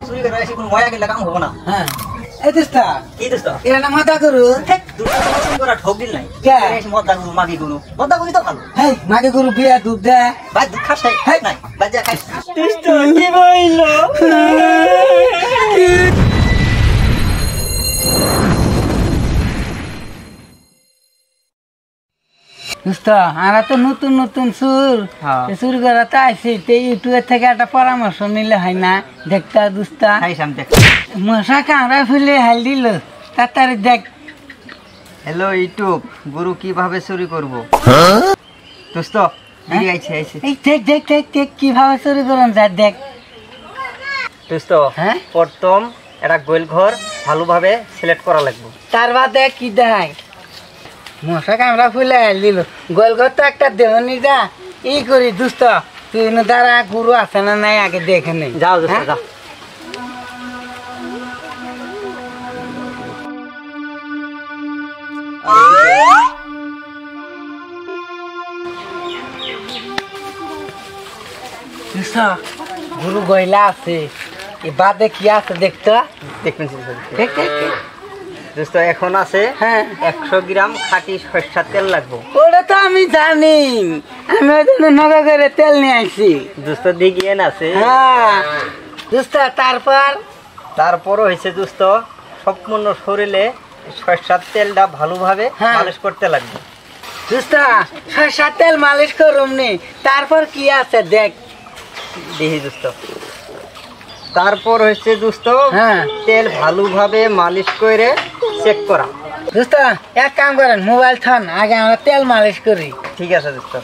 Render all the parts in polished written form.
চুরি করে এসে কোনো ময়া গেলে কাম হবো না। হ্যাঁ এই দোস্তা কি দোস্ত এরা না মাথা করু চুরি করা ঠক দিল নাই মদ্দা গরু মাগি গরু মদ্দা গরু তো ভালো। হেই মাকে গরু বিয়া দুধ দে ভাই দুধ খাস নাই বাজা খাস দোস্ত কি বইলো দোস্ত আমরা তো নতুন নতুন সুর সুর করা তো আইসি ইউটিউবের থেকে একটা পরামর্শ নিলে হয় না দেখতা দোস্তা মশা কামড়া ফেলে হাল দিল তাড়াতাড়ি দেখ। হ্যালো ইউটিউব গরু কিভাবে চুরি করব দোস্ত দেখ দেখ দেখ দেখ কিভাবে চুরি করুন যা দেখ দোস্ত। হ্যাঁ প্রথম একটা গোল ঘর ভালোভাবে সিলেক্ট করা লাগবে। তার বাদে কি দেখায় মশা কামড়া ফুলে হাল দিল গোলঘর তো একটা দেহনি যা ই করি দোস্ত তুই দ্বারা গরু আছে না নাই আগে দেখে নেই। যাও দোস্ত যাও। গরু গয়লা আছে এ বাদে কি আছে দেখতো দেখবেন দেখ দেখ দোস্ত এখন আছে 100 গ্রাম খাঁটি সরষের তেল লাগবে। ওটা তো আমি জানি আমি ওই জন্য নগা করে তেল নিয়ে আসছি দোস্ত দিগিয়েন আছে। হ্যাঁ দোস্ত তারপর হয়েছে দোস্ত সম্পূর্ণ শরীরে সরষের তেলটা ভালোভাবে মালিশ করতে লাগবে। দোস্ত সরষের তেল মালিশ করুম নি তারপর কি আছে দেখ দেখি দোস্ত। তারপর হচ্ছে দোস্ত তেল ভালোভাবে মালিশ করে চেক করা। দোস্ত এক কাম করেন মোবাইল থান আগে আমরা তেল মালিশ করি। ঠিক আছে দোস্ত।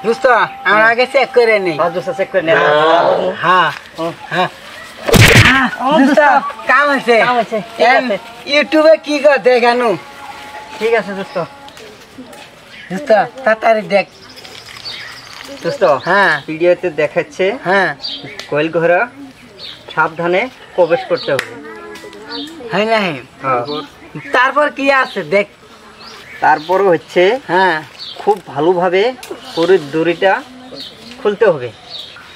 দোস্ত আমরা আগে চেক করে নেই। দোস্ত চেক করে নেই। হ্যাঁ হ্যাঁ দোস্ত কাম আছে ইউটিউবে কি কর দেখানো। ঠিক আছে দোস্ত। দোস্ত তাড়াতাড়ি দেখ দোস্ত। ভিডিওতে দেখাচ্ছে কোয়েল ঘোড়া সাবধানে প্রবেশ করতে হবে। হয় না তারপর কি আছে দেখ। তারপর হচ্ছে খুব ভালোভাবে পুরীর দড়িটা খুলতে হবে।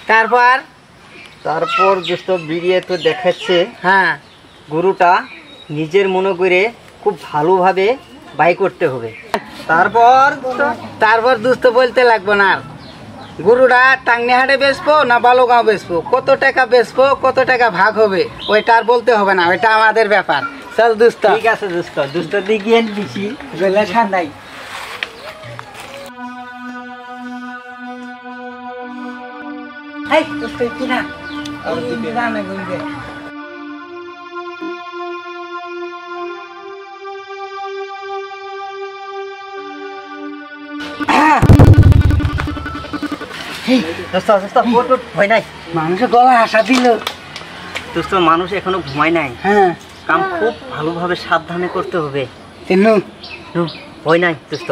তারপর দোস্ত ভিডিওতে দেখাচ্ছে গরুটা নিজের মনে করে খুব ভালোভাবে বাই করতে হবে। তারপর দোস্ত বলতে লাগবো না গরুটা টাঙ্গিহাটে বেচবো না বালুগাঁও বেচবো কত টাকা বেচবো কত টাকা ভাগ হবে ওইটা আর বলতে হবে না ওইটা আমাদের ব্যাপার। চল দোস্ত। ঠিক আছে দোস্ত। দোস্ত দিকে বেশি গেলে ঠান্ডাই দোস্ত কিনা জানে গুনবে ভয় নাই মানুষের গলা আশা দিল দোস্ত। মানুষ এখনো ঘুমায় নাই। কাম খুব ভালোভাবে সাবধানে করতে হবে। ভয় নাই দোস্ত।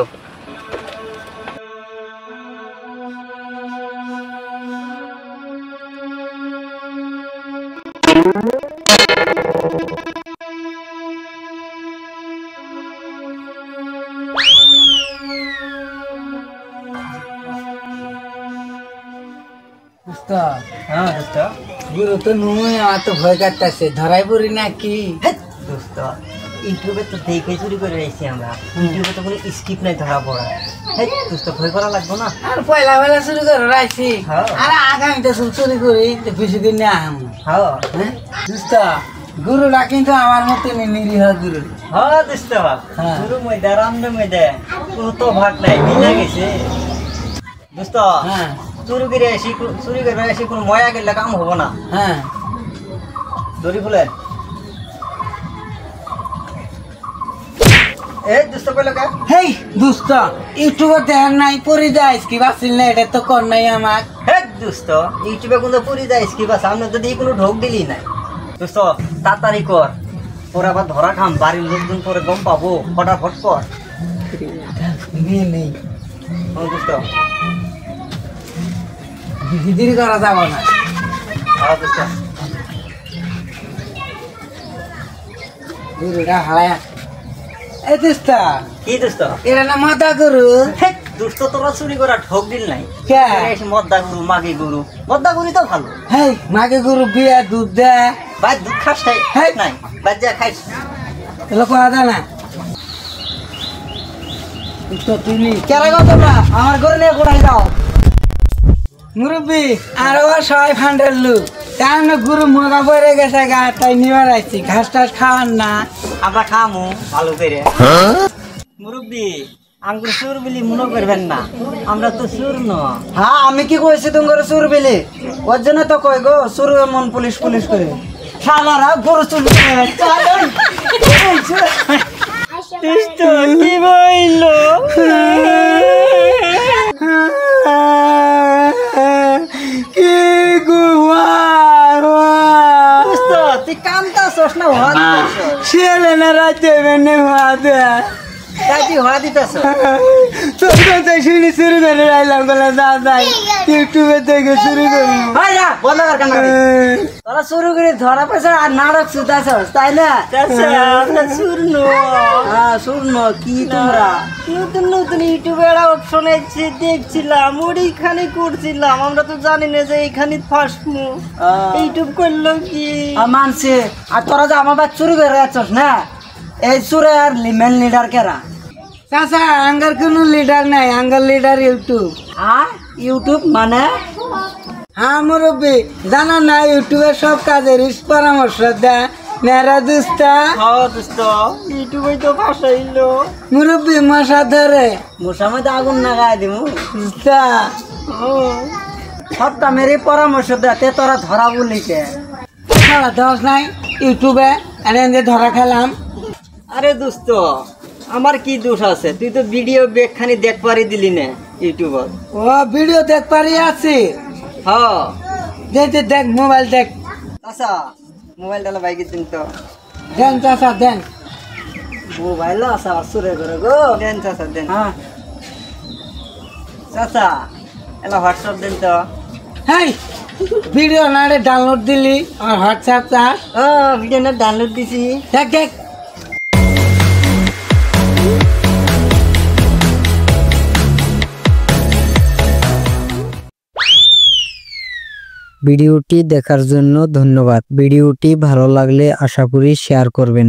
গুরু তো নুই আমার তো ভয় কাটতেছে ধরাই পড়ি নাকি দোস্ত। ইউটিউবে তো দেখে চুরি করে রয়েছি আমরা। ইউটিউবে তো কোনো স্কিপ নাই ধরা পড়া। দোস্ত ভয় করা লাগবে না। আর পয়লা বেলা চুরি করে রাখছি আর আগামীতে চুরি করি বেশি দিন নিয়ে আহাম। দোস্ত গুরুটা কিন্তু আমার মতনই নিরীহ গুরু। দোস্ত গুরু ময়দা রামদে ময়দা কোনো তো ভাগ নাই মিলে গেছে দোস্ত। চুরি করে আসি কোনো ময়া গেলে কাম হবো না। দড়ি খুলেন। এই দুষ্ট কইলো কা? হেই দুষ্ট ইউটিউবে দেখার নাই পরি যাইস কি বাসিল না এটা তো কর নাই আমার। হে দোস্ত ইউটিউবে কোনো পরি যাইস কি বা সামনে যদি কোনো ঢোক দিলি নাই দোস্ত তাড়াতাড়ি কর পরে আবার ধরা খাম বাড়ির লোকজন পরে গম পাবো ফটাফট কর নেই দোস্ত দিদির করা যাবো না দোস্ত গরুটা হালায়া এ দোস্ত কি দোস্ত এরা না মাথা গরু দুষ্ট তোরা চুরি করা ঠক দিল নাই কে মদ্দা গরু মাগি গরু মদ্দা গরু তো ভালো হেই মাকে গরু বিয়া দুধ দেয় ভাই দুধ খাস খাই নাই বাদ যা খাইস লোক আদা না তো তুমি কেরা গো তোমরা আমার ঘরে নিয়ে কোথায় যাও মুরব্বী আরো সবাই ফান্ডের লোক তাই না গুরু মগা পড়ে গেছে গা তাই নিবার আইছি ঘাস টাস খাওয়ান না আমরা খামু ভালো করে মুরব্বী আঙ্গুর সুর বলি মনে করবেন না আমরা তো সুর ন হ্যাঁ আমি কি কইছি তোমার সুর বিলি ওর জন্য তো কই গো সুর মন পুলিশ পুলিশ করে শালারা গরু চুরি করে কি বইল কি তুই কামটা শোস না হওয়া ছেলে না রাতে মেনে হওয়া দেয় তুই হওয়া দিতেছ তোর কথা শুনি শুরু করে রাইলাম বলে দাদাই ইউটিউবে থেকে শুরু করি বন্ধ কর কেন তোরা শুরু করে ধরা পয়সা আর নাটক শুধাছস তাই না শূন্য হ্যাঁ শূন্য কি তোমরা নতুন নতুন ইউটিউবে একটা অপশন এসেছে দেখছিলাম ওইখানে করছিলাম আমরা তো জানি না যে এইখানে ফার্স্ট ইউটিউব করলো কি মানছে আর তোরা যে আমার বাদ চুরি করে যাচ্ছস না এই চুরে আর মেন লিডার কেরা চাচা আঙ্গার কোনো লিডার নাই আঙ্গার লিডার ইউটিউব ইউটিউব মানে হ্যাঁ মুরব্বী জানা না ইউটিউবের সব কাজের পরামর্শ দেয় মেরা দুস্তা ইউটিউবে তো ফাঁসাইলো মুরব্বী মশা ধরে মশার মধ্যে আগুন লাগাই দিব সবটা মেরে পরামর্শ দেয় তোরা ধরা বলি কে খেলা দোষ নাই ইউটিউবে এনে ধরা খেলাম আরে দোস্ত আমার কি দোষ আছে তুই তো ভিডিও বেগখানি দেখবারই দিলি না ইউটিউবত ও ভিডিও দেখ পারি আছি হ্যাঁ দেখ মোবাইল দেখ আচ্ছা মোবাইল ডালা বাইকে দিন তো দেন চাচা দেন মোবাইল আছে আসুরে করে গো দেন চাচা দেন হ্যাঁ চাচা এলা হোয়াটসঅ্যাপ দেন তো হেই ভিডিও না ডাউনলোড দিলি আর হোয়াটসঅ্যাপ চাস ভিডিও না ডাউনলোড দিছি দেখ দেখ ভিডিওটি দেখার জন্য ধন্যবাদ। ভিডিওটি ভালো লাগলে আশা করি শেয়ার করবেন।